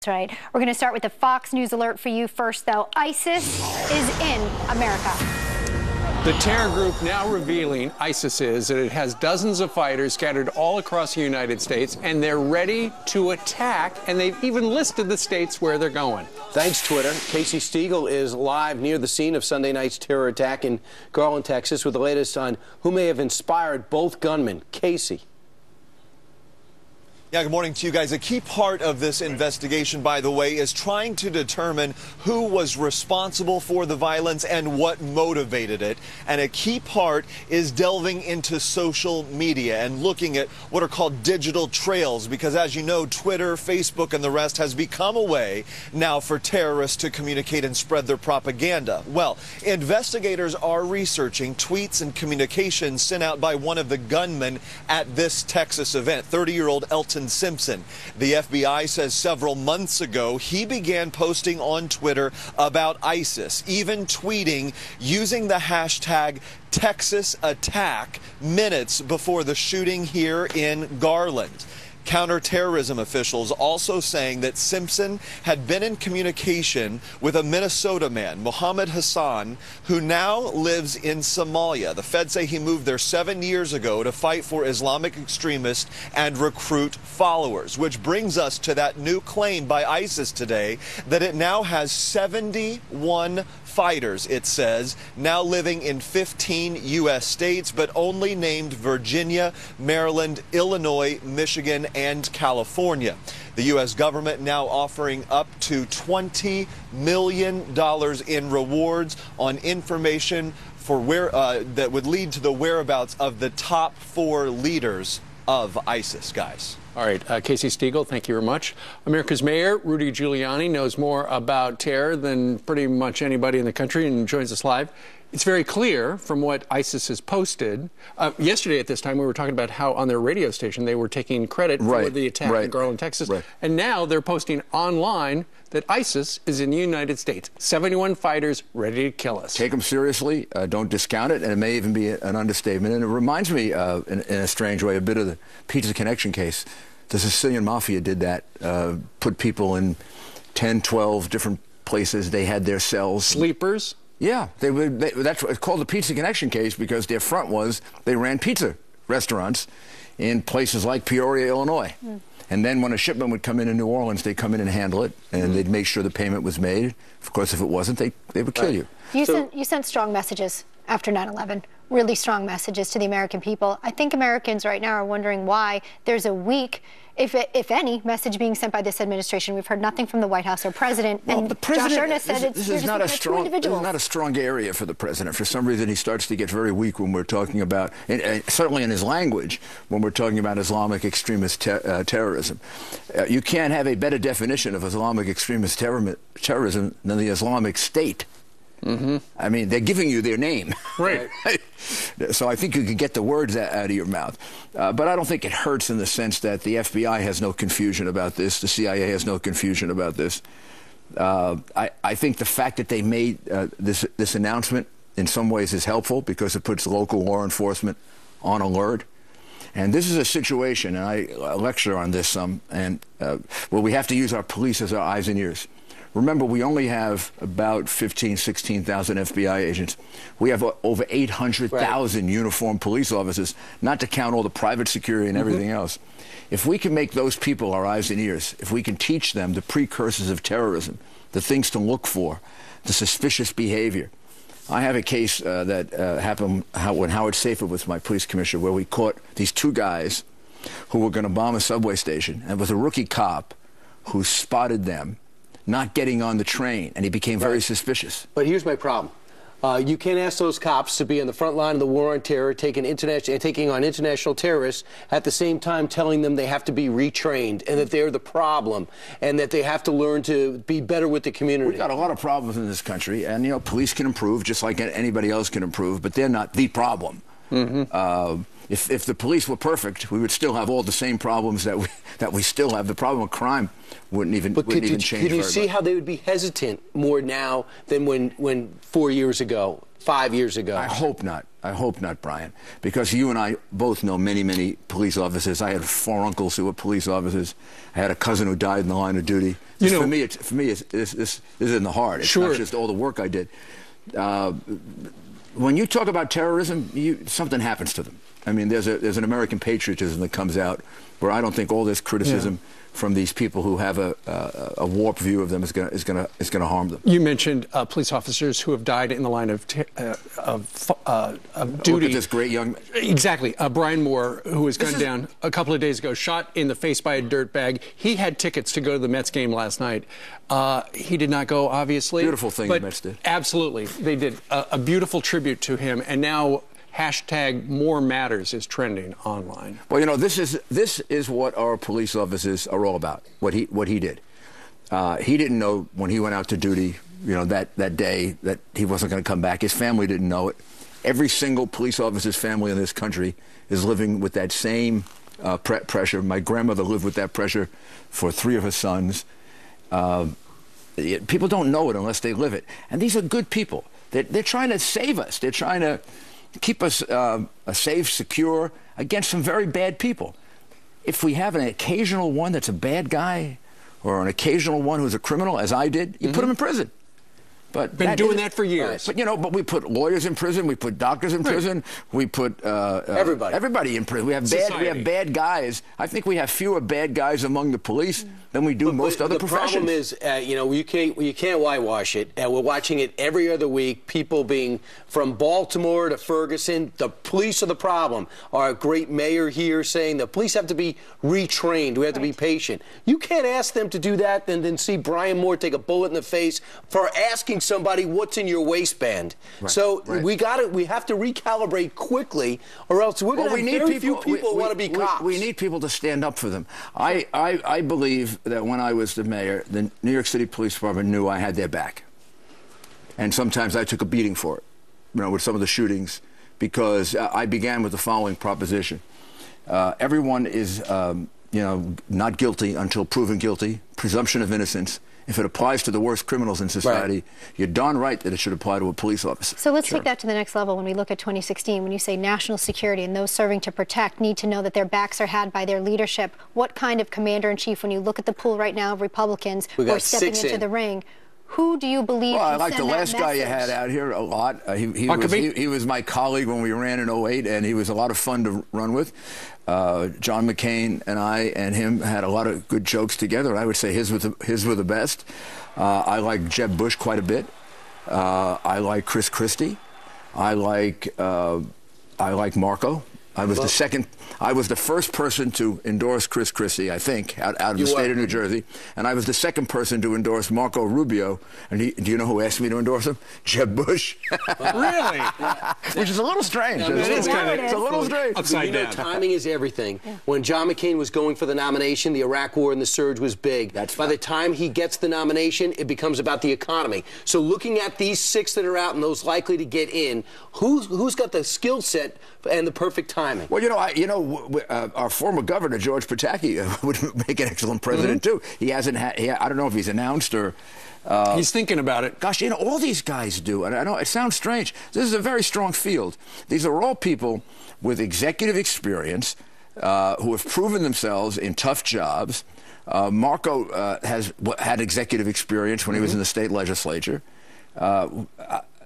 That's right. We're going to start with the Fox News alert for you first, though. ISIS is in America. The terror group now revealing, ISIS is, that it has dozens of fighters scattered all across the United States, and they're ready to attack, and they've even listed the states where they're going. Thanks, Twitter. Casey Stiegel is live near the scene of Sunday night's terror attack in Garland, Texas, with the latest on who may have inspired both gunmen. Casey. Yeah, good morning to you guys. A key part of this investigation, by the way, is trying to determine who was responsible for the violence and what motivated it. And a key part is delving into social media and looking at what are called digital trails, because as you know, Twitter, Facebook, and the rest has become a way now for terrorists to communicate and spread their propaganda. Well, investigators are researching tweets and communications sent out by one of the gunmen at this Texas event, 30-year-old Elton Simpson. The FBI says several months ago he began posting on Twitter about ISIS, even tweeting using the hashtag #TexasAttack minutes before the shooting here in Garland. Counterterrorism officials also saying that Simpson had been in communication with a Minnesota man, Mohammed Hassan, who now lives in Somalia. The feds say he moved there 7 years ago to fight for Islamic extremists and recruit followers, which brings us to that new claim by ISIS today that it now has 71 fighters, it says, now living in 15 U.S. states, but only named Virginia, Maryland, Illinois, Michigan, and California. The U.S. government now offering up to $20 million in rewards on information for that would lead to the whereabouts of the top 4 leaders of ISIS, guys. All right, Casey Stiegel, thank you very much. America's mayor, Rudy Giuliani, knows more about terror than pretty much anybody in the country and joins us live. It's very clear from what ISIS has posted. Yesterday at this time, we were talking about how on their radio station they were taking credit for the attack in Garland, Texas. And now they're posting online that ISIS is in the United States. 71 fighters ready to kill us. Take them seriously. Don't discount it. And it may even be an understatement. And it reminds me, in a strange way, a bit of the Pizza Connection case. The Sicilian Mafia did that, put people in 10, 12 different places. They had their cells. Sleepers? Yeah, that's it's called the Pizza Connection case because their front was they ran pizza restaurants in places like Peoria, Illinois. And then when a shipment would come in New Orleans, they'd come in and handle it, and they'd make sure the payment was made. Of course, if it wasn't, they would kill you. You sent strong messages after 9/11, really strong messages to the American people. I think Americans right now are wondering why there's a weak, if any, message being sent by this administration. We've heard nothing from the White House or president. Well, and the president, Josh Earnest said this is not a strong area for the president. For some reason, he starts to get very weak when we're talking about, and certainly in his language, when we're talking about Islamic extremist terrorism. You can't have a better definition of Islamic extremist terrorism than the Islamic State. I mean, they're giving you their name. Right. So I think you can get the words out of your mouth. But I don't think it hurts in the sense that the FBI has no confusion about this. The CIA has no confusion about this. I think the fact that they made this announcement in some ways is helpful because it puts local law enforcement on alert. And this is a situation, and I lecture on this some, and where we have to use our police as our eyes and ears. Remember, we only have about 15,000, 16,000 FBI agents. We have over 800,000 uniformed police officers, not to count all the private security and everything else. If we can make those people our eyes and ears, if we can teach them the precursors of terrorism, the things to look for, the suspicious behavior. I have a case that happened when Howard Safer was my police commissioner, where we caught these 2 guys who were going to bomb a subway station. And it was a rookie cop who spotted them not getting on the train, and he became very suspicious. But here's my problem. You can't ask those cops to be on the front line of the war on terror, taking on international terrorists, at the same time telling them they have to be retrained and that they're the problem and that they have to learn to be better with the community. We've got a lot of problems in this country, and, you know, police can improve just like anybody else can improve, but they're not the problem. If the police were perfect, we would still have all the same problems that we still have. The problem with crime wouldn't even change. Can you see how they would be hesitant more now than when 4 years ago, 5 years ago? I hope not. I hope not, Brian, because you and I both know many, many police officers. I had 4 uncles who were police officers. I had a cousin who died in the line of duty. You know, for me, this is in the heart. It's not just all the work I did. When you talk about terrorism, something happens to them. I mean, there's an American patriotism that comes out where I don't think all this criticism from these people who have a warped view of them is going to harm them. You mentioned police officers who have died in the line of duty. Look at this great young... Exactly. Brian Moore, who was gunned down a couple of days ago, shot in the face by a dirtbag. He had tickets to go to the Mets game last night. He did not go, obviously. Beautiful thing the Mets did. Absolutely. They did a beautiful tribute to him, and now #MoreMatters is trending online. Well, you know, this is what our police officers are all about. What he did. He didn't know when he went out to duty, you know, that day that he wasn't going to come back. His family didn't know it. Every single police officer's family in this country is living with that same pressure. My grandmother lived with that pressure for 3 of her sons. People don't know it unless they live it. And these are good people. They're trying to save us. They're trying to keep us safe, secure against some very bad people. If we have an occasional one that's a bad guy or an occasional one who's a criminal, as I did, you put him in prison. But been doing that for years. But, you know, but we put lawyers in prison, we put doctors in prison, we put everybody in prison. We have bad guys. I think we have fewer bad guys among the police than we do most other professions. The problem is, you know, you can't whitewash it. We're watching it every other week. People being from Baltimore to Ferguson, the police are the problem. Our great mayor here saying the police have to be retrained. We have to be patient. You can't ask them to do that and then see Brian Moore take a bullet in the face for asking somebody what's in your waistband. So we have to recalibrate quickly, or else we're going to have very few people who want to be cops. We need people to stand up for them. I believe that when I was the mayor, the New York City Police Department knew I had their back. And sometimes I took a beating for it, you know, with some of the shootings, because I began with the following proposition. Everyone is, you know, not guilty until proven guilty, presumption of innocence. If it applies to the worst criminals in society, you're darn right that it should apply to a police officer. So let's take that to the next level when we look at 2016. When you say national security and those serving to protect need to know that their backs are had by their leadership, what kind of commander-in-chief, when you look at the pool right now of Republicans who are stepping into the ring, who do you believe? Well, I like the last guy you had out here a lot. He was my colleague when we ran in 08, and he was a lot of fun to run with. John McCain and I and him had a lot of good jokes together. I would say his were the best. I like Jeb Bush quite a bit. I like Chris Christie. I like Marco. I was the first person to endorse Chris Christie, I think, out of the state of New Jersey, and I was the second person to endorse Marco Rubio. And do you know who asked me to endorse him? Jeb Bush. Really? Which is a little strange. It's a little strange. Upside down. Timing is everything. Yeah. When John McCain was going for the nomination, the Iraq War and the surge was big. By the time he gets the nomination, it becomes about the economy. So looking at these 6 that are out and those likely to get in, who's got the skill set and the perfect timing? Well, our former governor, George Pataki, would make an excellent president, too. He hasn't had, I don't know if he's announced or... he's thinking about it. Gosh, you know, all these guys do. And I know it sounds strange. This is a very strong field. These are all people with executive experience who have proven themselves in tough jobs. Marco has had executive experience when he was in the state legislature.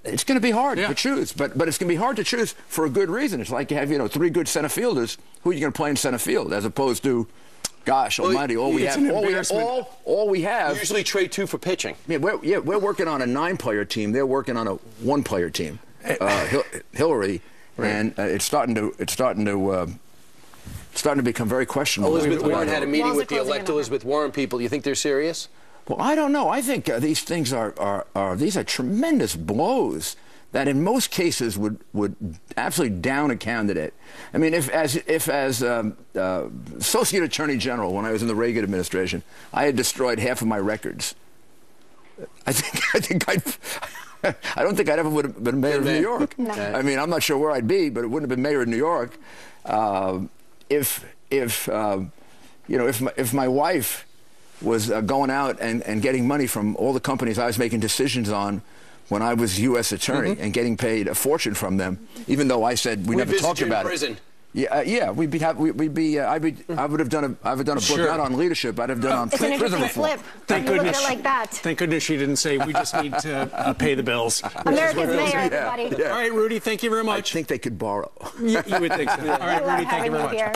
It's going to be hard to choose, but it's going to be hard to choose for a good reason. It's like you have, 3 good center fielders. Who are you going to play in center field, as opposed to, gosh almighty, all we have. You usually trade 2 for pitching. Yeah, we're working on a 9-player team. They're working on a 1-player team. Hillary, and it's starting to become very questionable. Elizabeth Warren had a meeting with the elect Elizabeth Warren people. You think they're serious? Well, I don't know. I think these things are tremendous blows that in most cases would absolutely down a candidate. I mean, if as Associate Attorney General when I was in the Reagan administration, I had destroyed half of my records. I think I don't think I'd ever would have been mayor of New York. No. I mean, I'm not sure where I'd be, but it wouldn't have been mayor of New York if my wife was going out and getting money from all the companies I was making decisions on when I was U.S. attorney and getting paid a fortune from them, even though I said we never talked about prison. it. Yeah, we'd be. I would have done a book not on leadership. I'd have done on It's an prison interesting reform. flip. Thank You look at goodness. it like that. Thank goodness she didn't say we just need to pay the bills. America's mayor, everybody. All right, Rudy, thank you very I much. think they could borrow. You would think so. All right, We love Rudy, thank you having very you much. here.